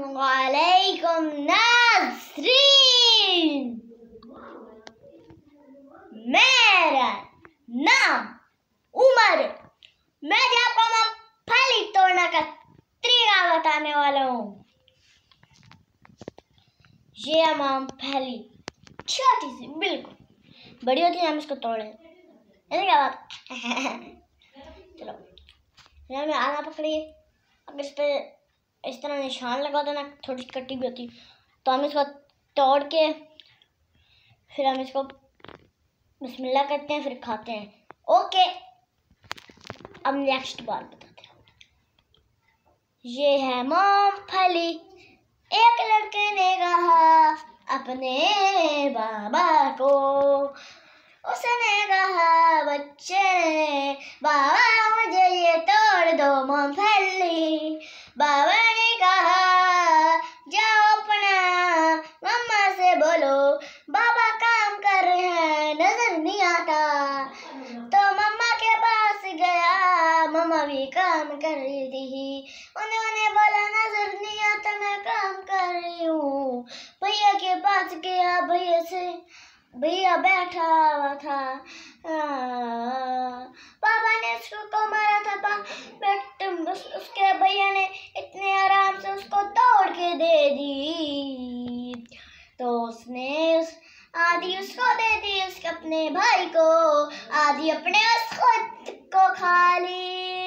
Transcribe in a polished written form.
अस्सलामुअलैकुम नाज़रीन, मेरा नाम उमर। मैं आपको मूंगफली तोड़ने का तरीका बताने वाला हूँ। ये मूंगफली छोटी सी बिल्कुल बड़ी होती है, हम इसको तोड़े ऐसे क्या बात। चलो हमें आना पकड़िए। अगर इस पे इस तरह निशान लगा देना, थोड़ी कटी भी होती, तो हम इसको तोड़ के फिर हम इसको बिस्मिल्लाह करते हैं, फिर खाते हैं। ओके, अब नेक्स्ट बार बताते हैं। ये है मूंगफली। एक लड़के ने कहा अपने बाबा को, उसने कहा बच्चे बाबा मुझे ये तोड़ दो मूंगफली। बाबा ने कहा जाओ अपना मम्मा से बोलो बाबा काम कर रहे हैं, नजर नहीं आता। तो मम्मा के पास गया, मम्मा भी काम कर रही थी। उन्होंने बोला नजर नहीं आता, मैं काम कर रही हूँ। भैया के पास गया, भैया बैठा हुआ था। पापा ने उसको मारा था, उसके भैया ने इतने आराम से उसको तोड़ के दे दी। तो उसने आधी उसको दे दी, उसके अपने भाई को, आधी अपने खुद को खा ली।